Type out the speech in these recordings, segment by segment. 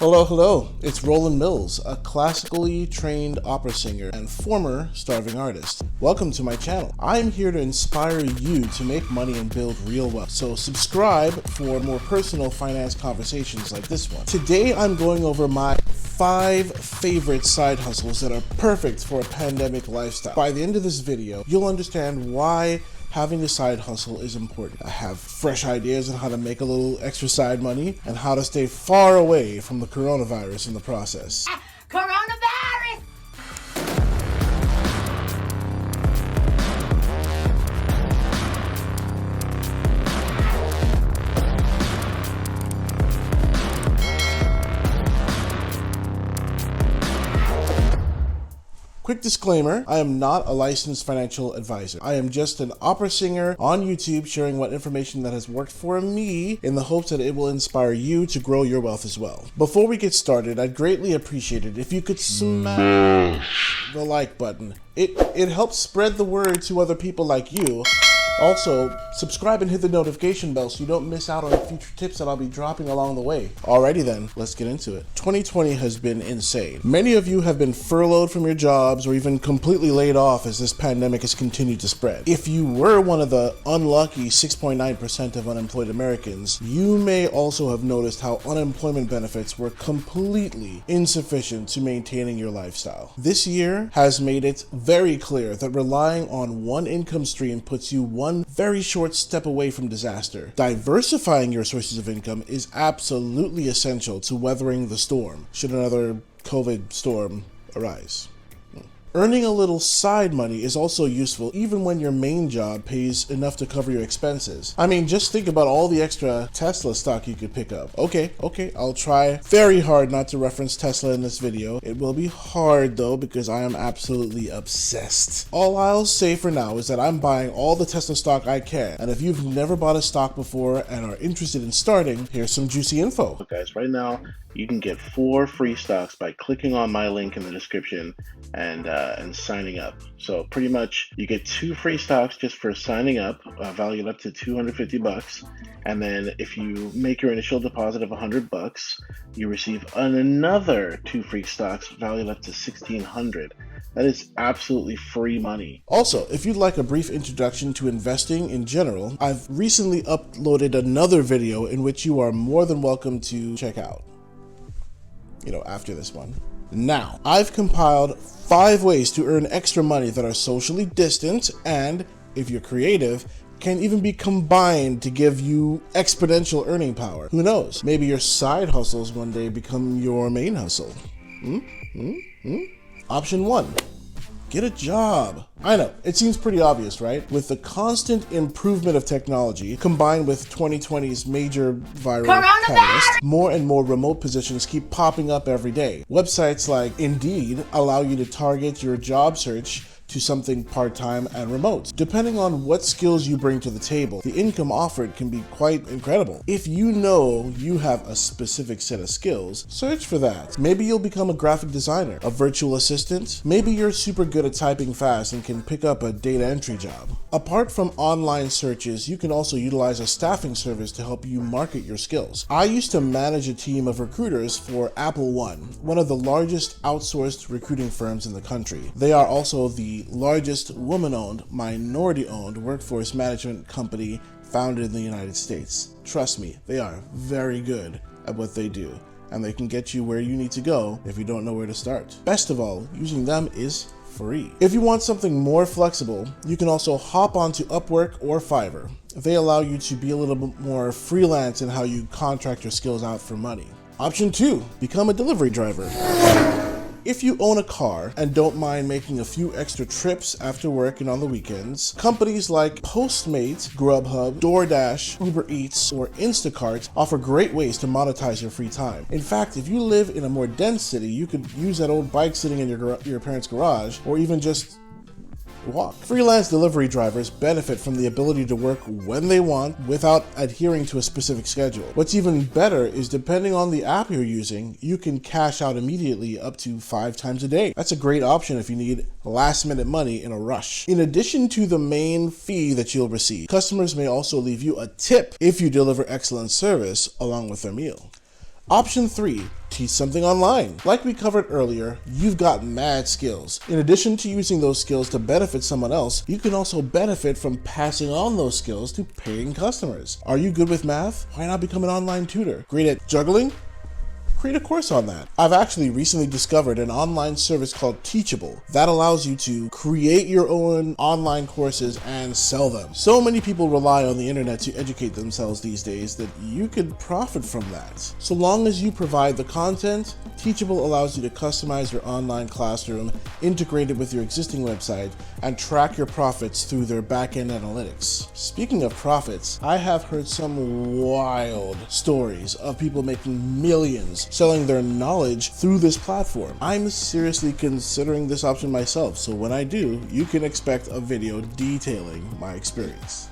Hello, hello. It's Roland Mills, a classically trained opera singer and former starving artist. Welcome to my channel. I'm here to inspire you to make money and build real wealth. So subscribe for more personal finance conversations like this one. Today I'm going over my 5 favorite side hustles that are perfect for a pandemic lifestyle. By the end of this video, you'll understand why having a side hustle is important. I have fresh ideas on how to make a little extra side money and how to stay far away from the coronavirus in the process. Coronavirus! Quick disclaimer, I am not a licensed financial advisor. I am just an opera singer on YouTube sharing what information that has worked for me in the hopes that it will inspire you to grow your wealth as well. Before we get started, I'd greatly appreciate it if you could smash the like button. It helps spread the word to other people like you. Also, subscribe and hit the notification bell so you don't miss out on future tips that I'll be dropping along the way. Alrighty then, let's get into it. 2020 has been insane. Many of you have been furloughed from your jobs or even completely laid off as this pandemic has continued to spread. If you were one of the unlucky 6.9% of unemployed Americans, you may also have noticed how unemployment benefits were completely insufficient to maintaining your lifestyle. This year has made it very clear that relying on one income stream puts you one very short step away from disaster. Diversifying your sources of income is absolutely essential to weathering the storm, should another COVID storm arise. Earning a little side money is also useful even when your main job pays enough to cover your expenses. I mean, just think about all the extra Tesla stock you could pick up. Okay, I'll try very hard not to reference Tesla in this video. It will be hard though because I am absolutely obsessed. All I'll say for now is that I'm buying all the Tesla stock I can, and if you've never bought a stock before and are interested in starting, here's some juicy info. Look guys, right now you can get 4 free stocks by clicking on my link in the description and signing up. So pretty much you get 2 free stocks just for signing up, valued up to $250. And then if you make your initial deposit of $100, you receive another 2 free stocks valued up to $1,600. That is absolutely free money. Also, if you'd like a brief introduction to investing in general, I've recently uploaded another video in which you are more than welcome to check out, after this one. Now, I've compiled 5 ways to earn extra money that are socially distant and, if you're creative, can even be combined to give you exponential earning power. Who knows? Maybe your side hustles one day become your main hustle. Option 1. Get a job. I know, it seems pretty obvious, right? With the constant improvement of technology, combined with 2020's major viral catalyst, more and more remote positions keep popping up every day. Websites like Indeed allow you to target your job search to something part-time and remote. Depending on what skills you bring to the table, the income offered can be quite incredible. If you know you have a specific set of skills, search for that. Maybe you'll become a graphic designer, a virtual assistant. Maybe you're super good at typing fast and can pick up a data entry job. Apart from online searches, you can also utilize a staffing service to help you market your skills. I used to manage a team of recruiters for Apple one of the largest outsourced recruiting firms in the country. They are also the largest woman-owned, minority-owned workforce management company founded in the United States. Trust me, they are very good at what they do, and they can get you where you need to go if you don't know where to start. Best of all, using them is free. If you want something more flexible, you can also hop onto Upwork or Fiverr. They allow you to be a little bit more freelance in how you contract your skills out for money. Option 2, become a delivery driver. If you own a car and don't mind making a few extra trips after work and on the weekends, companies like Postmates, Grubhub, DoorDash, Uber Eats, or Instacart offer great ways to monetize your free time. In fact, if you live in a more dense city, you could use that old bike sitting in your parents' garage, or even just walk. Freelance delivery drivers benefit from the ability to work when they want without adhering to a specific schedule. What's even better is, depending on the app you're using, you can cash out immediately up to 5 times a day. That's a great option if you need last minute money in a rush. In addition to the main fee that you'll receive, customers may also leave you a tip if you deliver excellent service along with their meal. Option 3. Teach something online. Like we covered earlier, you've got mad skills. In addition to using those skills to benefit someone else, you can also benefit from passing on those skills to paying customers. Are you good with math? Why not become an online tutor? Great at juggling? Create a course on that. I've actually recently discovered an online service called Teachable that allows you to create your own online courses and sell them. So many people rely on the internet to educate themselves these days that you could profit from that. So long as you provide the content, Teachable allows you to customize your online classroom, integrate it with your existing website, and track your profits through their back-end analytics. Speaking of profits, I have heard some wild stories of people making millions selling their knowledge through this platform. I'm seriously considering this option myself, so when I do, you can expect a video detailing my experience.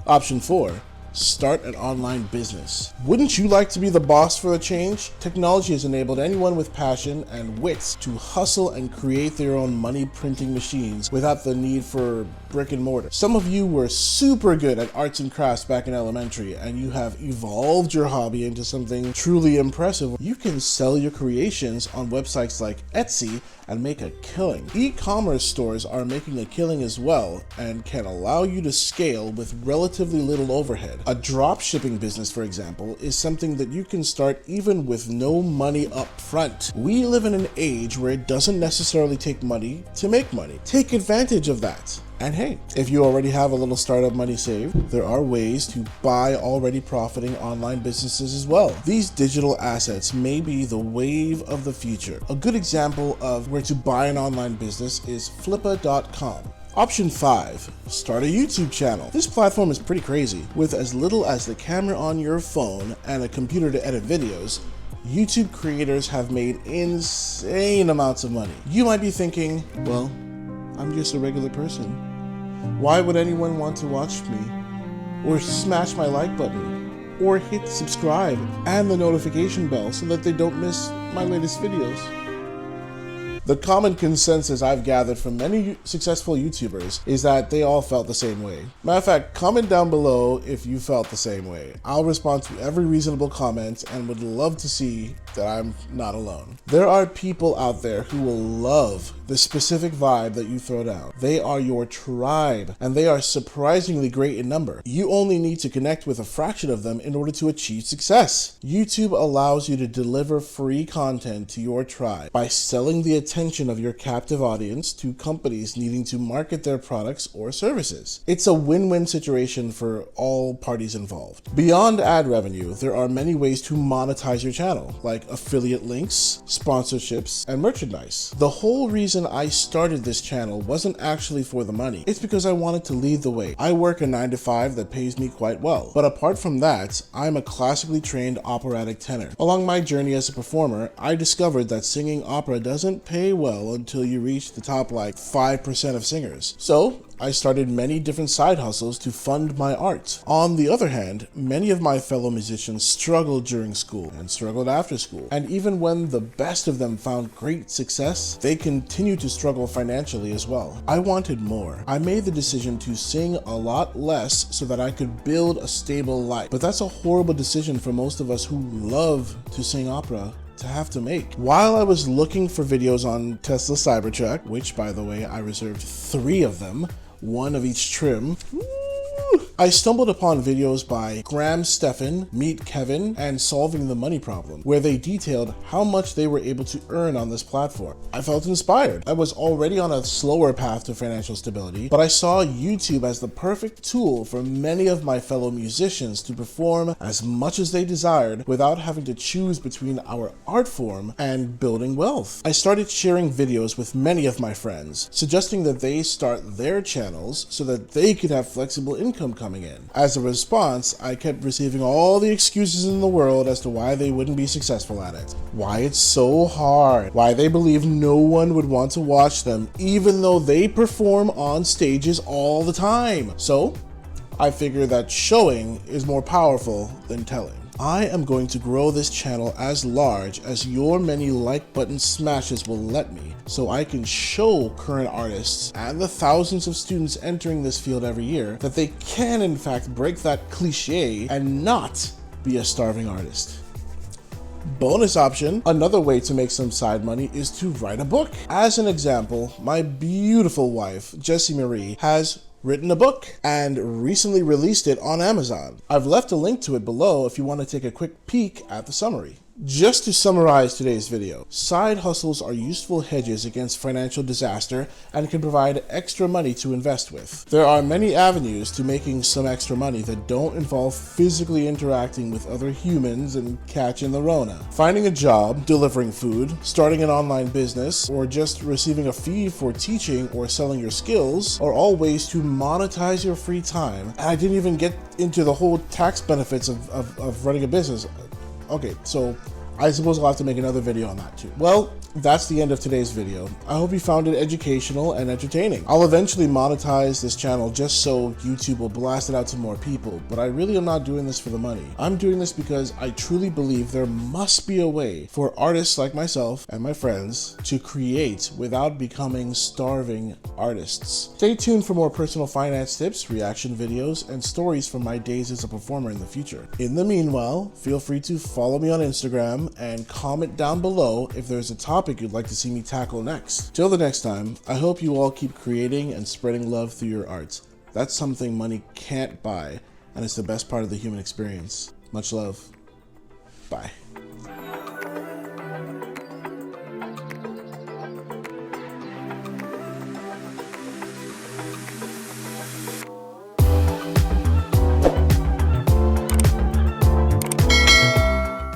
Option 4. Start an online business. Wouldn't you like to be the boss for a change? Technology has enabled anyone with passion and wits to hustle and create their own money printing machines without the need for brick and mortar. Some of you were super good at arts and crafts back in elementary, and you have evolved your hobby into something truly impressive. You can sell your creations on websites like Etsy and make a killing. E-commerce stores are making a killing as well and can allow you to scale with relatively little overhead. A drop shipping business, for example, is something that you can start even with no money up front. We live in an age where it doesn't necessarily take money to make money. Take advantage of that. And hey, if you already have a little startup money saved, there are ways to buy already profiting online businesses as well. These digital assets may be the wave of the future. A good example of where to buy an online business is flippa.com. Option 5. Start a YouTube channel. This platform is pretty crazy. With as little as the camera on your phone and a computer to edit videos, YouTube creators have made insane amounts of money. You might be thinking, well, I'm just a regular person. Why would anyone want to watch me? Or smash my like button? Or hit subscribe and the notification bell so that they don't miss my latest videos? The common consensus I've gathered from many successful YouTubers is that they all felt the same way. Matter of fact, comment down below if you felt the same way. I'll respond to every reasonable comment and would love to see that I'm not alone. There are people out there who will love the specific vibe that you throw down. They are your tribe, and they are surprisingly great in number. You only need to connect with a fraction of them in order to achieve success. YouTube allows you to deliver free content to your tribe by selling the attention of your captive audience to companies needing to market their products or services. It's a win-win situation for all parties involved. Beyond ad revenue, there are many ways to monetize your channel, like affiliate links, sponsorships, and merchandise. The whole reason I started this channel wasn't actually for the money. It's because I wanted to lead the way. I work a 9-to-5 that pays me quite well. But apart from that, I'm a classically trained operatic tenor. Along my journey as a performer, I discovered that singing opera doesn't pay well until you reach the top 5% of singers. So I started many different side hustles to fund my art. On the other hand, many of my fellow musicians struggled during school and struggled after school. And even when the best of them found great success, they continued to struggle financially as well. I wanted more. I made the decision to sing a lot less so that I could build a stable life. But that's a horrible decision for most of us who love to sing opera to have to make. While I was looking for videos on Tesla Cybertruck, which by the way, I reserved 3 of them, 1 of each trim, I stumbled upon videos by Graham Stephan, Meet Kevin, and Solving the Money Problem, where they detailed how much they were able to earn on this platform. I felt inspired. I was already on a slower path to financial stability, but I saw YouTube as the perfect tool for many of my fellow musicians to perform as much as they desired without having to choose between our art form and building wealth. I started sharing videos with many of my friends, suggesting that they start their channels so that they could have flexible income coming in. As a response, I kept receiving all the excuses in the world as to why they wouldn't be successful at it. Why it's so hard. Why they believe no one would want to watch them even though they perform on stages all the time. So, I figure that showing is more powerful than telling. I am going to grow this channel as large as your many like button smashes will let me, so I can show current artists and the thousands of students entering this field every year that they can in fact break that cliche and not be a starving artist. Bonus option, another way to make some side money is to write a book. As an example, my beautiful wife, Jessie Marie, has written a book and recently released it on Amazon. I've left a link to it below if you want to take a quick peek at the summary. Just to summarize today's video, side hustles are useful hedges against financial disaster and can provide extra money to invest with. There are many avenues to making some extra money that don't involve physically interacting with other humans and catching the Rona. Finding a job, delivering food, starting an online business, or just receiving a fee for teaching or selling your skills are all ways to monetize your free time. And I didn't even get into the whole tax benefits of running a business. Okay, so I suppose I'll have to make another video on that too. Well, that's the end of today's video. I hope you found it educational and entertaining. I'll eventually monetize this channel just so YouTube will blast it out to more people, but I really am not doing this for the money. I'm doing this because I truly believe there must be a way for artists like myself and my friends to create without becoming starving artists. Stay tuned for more personal finance tips, reaction videos, and stories from my days as a performer in the future. In the meanwhile, feel free to follow me on Instagram and comment down below if there's a topic you'd like to see me tackle next. Till the next time, I hope you all keep creating and spreading love through your art. That's something money can't buy, and it's the best part of the human experience. Much love. Bye.